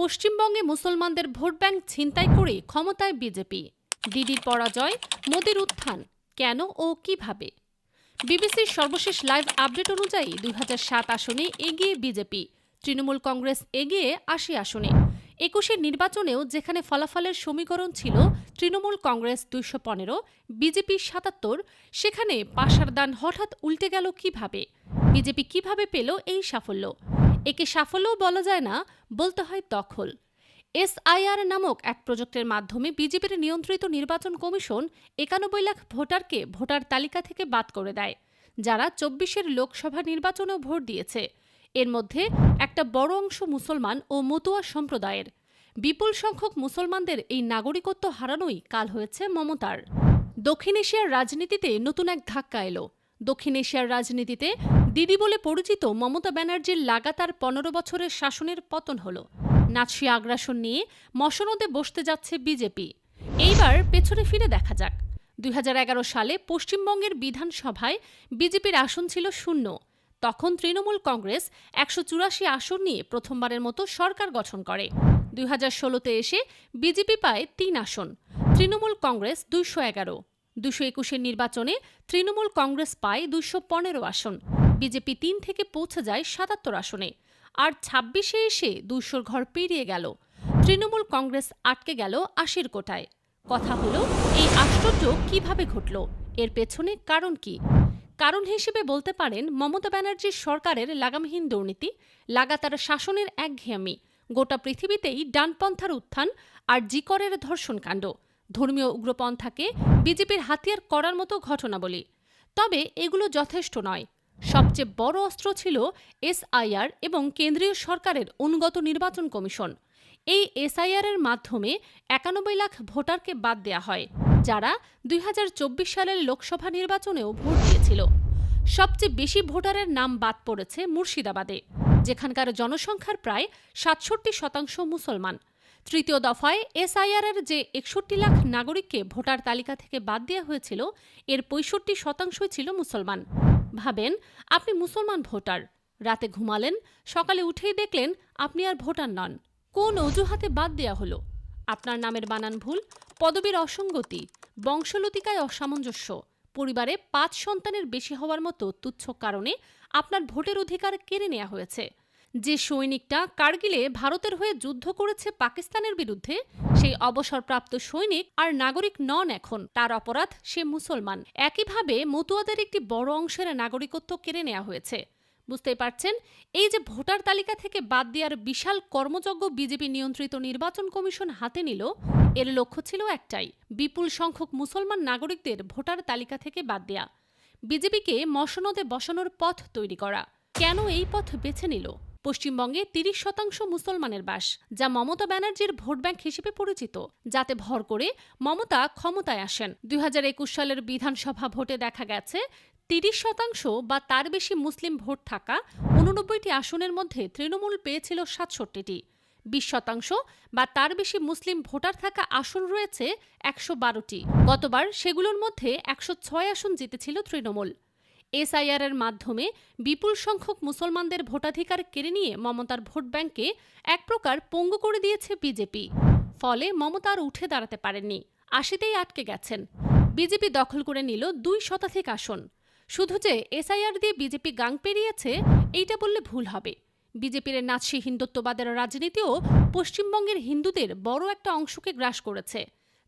পশ্চিমবঙ্গে মুসলমানদের vote bank ছিনতাই করে ক্ষমতায় বিজেপি। দিদির পরাজয়, মোদির উত্থান, কেন ও কিভাবে? বিবিসির সর্বশেষ লাইভ আপডেট অনুযায়ী ২০০৭ আসনে এগিয়ে বিজেপি, তৃণমূল কংগ্রেস এগিয়ে ৮০ আসনে। ২১-এর নির্বাচনেও যেখানে ফলাফলের সমীকরণ ছিল তৃণমূল কংগ্রেস ২১৫, বিজেপি ৭৭, সেখানে পাশার দান হঠাৎ উল্টে গেল কিভাবে? বিজেপি কিভাবে পেল এই সাফল্য? একে সাফল্যও বলা যায় না, বলতে হয় দখল। এসআইআর নামক এক প্রজেক্টের মাধ্যমে বিজেপির নিয়ন্ত্রিত নির্বাচন কমিশন ৯১ লাখ ভোটারকে ভোটার তালিকা থেকে বাদ করে দেয়, যারা ২৪-এর লোকসভা নির্বাচনেও ভোট দিয়েছে। এর মধ্যে একটা বড় অংশ মুসলমান ও মতুয়া সম্প্রদায়ের। বিপুল সংখ্যক মুসলমানদের এই নাগরিকত্ব হারানোই কাল হয়েছে মমতার। দক্ষিণ এশিয়ার রাজনীতিতে নতুন এক ধাক্কা এলো। দক্ষিণ এশিয়ার রাজনীতিতে দিদি বলে পরিচিত মমতা ব্যানার্জির লাগাতার ১৫ বছরের শাসনের পতন হলো। নাৎসি আগ্রাসন নিয়ে মসনদে বসতে যাচ্ছে বিজেপি। এইবার পেছনে ফিরে দেখা যাক। ২০১১ সালে পশ্চিমবঙ্গের বিধানসভায় বিজেপির আসন ছিল ০। তখন তৃণমূল কংগ্রেস ১৮৪ আসন নিয়ে প্রথমবারের মতো সরকার গঠন করে। ২০১৬-তে এসে বিজেপি পায় ৩ আসন, তৃণমূল কংগ্রেস ২১১। ২০২১-এর নির্বাচনে তৃণমূল কংগ্রেস পায় ২১৫ আসন, বিজেপি ৩ থেকে পৌঁছে যায় ৭৭ আসনে। আর ২৬-এ এসে ২০০ ঘর পেরিয়ে গেল, তৃণমূল কংগ্রেস আটকে গেল ৮০ কোটায়। কথা হলো, এই আশ্চর্য কিভাবে ঘটল? এর পেছনে কারণ কি? কারণ হিসেবে বলতে পারেন মমতা ব্যানার্জির সরকারের লাগামহীন দুর্নীতি, লাগাতার শাসনের একঘেয়েমি, গোটা পৃথিবীতেই ডানপন্থার উত্থান আর জিকরের ধর্ষণকাণ্ড, ধর্মীয় উগ্রপন্থাকে বিজেপির হাতিয়ার করার মতো ঘটনাবলী। তবে এগুলো যথেষ্ট নয়। সবচেয়ে বড় অস্ত্র ছিল এসআইআর এবং কেন্দ্রীয় সরকারের অনুগত নির্বাচন কমিশন। এই এসআইআর-এর মাধ্যমে ৯১ লাখ ভোটারকে বাদ দেয়া হয়, যারা ২০২৪ সালের লোকসভা নির্বাচনেও ভোট দিয়েছিল। সবচেয়ে বেশি ভোটারের নাম বাদ পড়েছে মুর্শিদাবাদে, যেখানকার জনসংখ্যার প্রায় ৬৭% মুসলমান। তৃতীয় দফায় এসআইআর-এর যে ৬১ লাখ নাগরিককে ভোটার তালিকা থেকে বাদ দেওয়া হয়েছিল, এর ৬৫% ছিল মুসলমান। ভাবেন, আপনি মুসলমান ভোটার, রাতে ঘুমালেন, সকালে উঠেই দেখলেন আপনি আর ভোটার নন। কোন অজুহাতে বাদ দেয়া হলো? আপনার নামের বানান ভুল, পদবীর অসঙ্গতি, বংশলতিকায় অসামঞ্জস্য, পরিবারে ৫ সন্তানের বেশি হওয়ার মতো তুচ্ছ কারণে আপনার ভোটের অধিকার কেড়ে নেওয়া হয়েছে। যে সৈনিকটা কার্গিলে ভারতের হয়ে যুদ্ধ করেছে পাকিস্তানের বিরুদ্ধে, সেই অবসরপ্রাপ্ত সৈনিক আর নাগরিক নন এখন, তার অপরাধ সে মুসলমান। একইভাবে মতুয়াদের একটি বড় অংশের নাগরিকত্ব কেড়ে নেওয়া হয়েছে। বুঝতেই পারছেন, এই যে ভোটার তালিকা থেকে বাদ দেওয়ার বিশাল কর্মযজ্ঞ বিজেপি নিয়ন্ত্রিত নির্বাচন কমিশন হাতে নিল, এর লক্ষ্য ছিল একটাই, বিপুল সংখ্যক মুসলমান নাগরিকদের ভোটার তালিকা থেকে বাদ দেয়া, বিজেপিকে মসনদে বসানোর পথ তৈরি করা। কেন এই পথ বেছে নিল? পশ্চিমবঙ্গে ৩০% মুসলমানের বাস, যা মমতা ব্যানার্জির ভোট ব্যাংক হিসেবে পরিচিত, যাতে ভর করে মমতা ক্ষমতায় আসেন। ২০২১ সালের বিধানসভা ভোটে দেখা গেছে ৩০% বা তার বেশি মুসলিম ভোট থাকা ৮৯টি আসনের মধ্যে তৃণমূল পেয়েছিল ৬৭টি। ২০% বা তার বেশি মুসলিম ভোটার থাকা আসন রয়েছে ১১২টি। গতবার সেগুলোর মধ্যে ১০৬ আসন জিতেছিল তৃণমূল। এসআইআর-এর মাধ্যমে বিপুল সংখ্যক মুসলমানদের ভোটাধিকার কেড়ে নিয়ে মমতার ভোট ব্যাংককে এক প্রকার পঙ্গু করে দিয়েছে বিজেপি। ফলে মমতা আর উঠে দাঁড়াতে পারেননি, ৮০তেই আটকে গেছেন। বিজেপি দখল করে নিল ২ শতাধিক আসন। শুধু যে এসআইআর দিয়ে বিজেপি গাং পেরিয়েছে, এইটা বললে ভুল হবে। বিজেপির নাৎসি হিন্দুত্ববাদের রাজনীতিও পশ্চিমবঙ্গের হিন্দুদের বড় একটা অংশকে গ্রাস করেছে।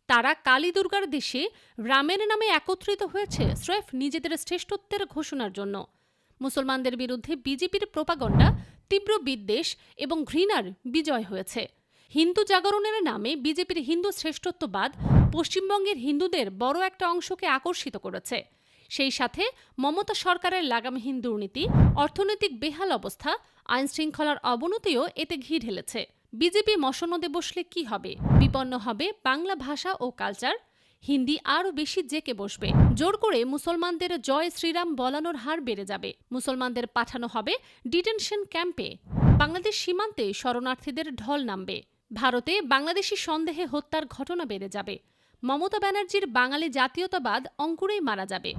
তারা কালী দুর্গার দেশে রামের নামে একত্রিত হয়েছে স্রেফ নিজেদের শ্রেষ্ঠত্বের ঘোষণার জন্য। মুসলমানদের বিরুদ্ধে বিজেপির প্রোপাগন্ডা, তীব্র বিদ্বেষ এবং ঘৃণার বিজয় হয়েছে। হিন্দু জাগরণের নামে বিজেপির হিন্দু শ্রেষ্ঠত্ববাদ পশ্চিমবঙ্গের হিন্দুদের বড় একটা অংশকে আকর্ষিত করেছে। সেই সাথে মমতা সরকারের লাগামহীন দুর্নীতি, অর্থনৈতিক বেহাল অবস্থা, আইন শৃঙ্খলার অবনতিও এতে ঘি ঢেলেছে। বিজেপি মসনদে বসলে কি হবে? বিপন্ন হবে বাংলা ভাষা ও কালচার, হিন্দি আরও বেশি জেকে বসবে। জোর করে মুসলমানদের জয় শ্রীরাম বলানোর হার বেড়ে যাবে। মুসলমানদের পাঠানো হবে ডিটেনশন ক্যাম্পে। বাংলাদেশ সীমান্তে শরণার্থীদের ঢল নামবে। ভারতে বাংলাদেশি সন্দেহে হত্যার ঘটনা বেড়ে যাবে। মমতা ব্যানার্জির বাঙালি জাতীয়তাবাদ অঙ্কুরেই মারা যাবে।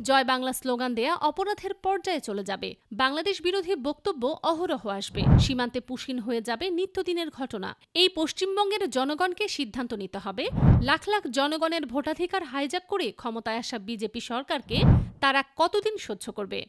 জয় বাংলা স্লোগান দেয়া অপরাধের পর্যায়ে চলে যাবে। বাংলাদেশ বিরোধী বক্তব্য অহরহ আসবে। সীমান্তে পুশিন হয়ে যাবে নিত্যদিনের ঘটনা। এই পশ্চিমবঙ্গের জনগণকে সিদ্ধান্ত নিতে হবে, লাখ লাখ জনগণের ভোটাধিকার হাইজ্যাক করে ক্ষমতায় আসা বিজেপি সরকারকে তারা কতদিন সহ্য করবে।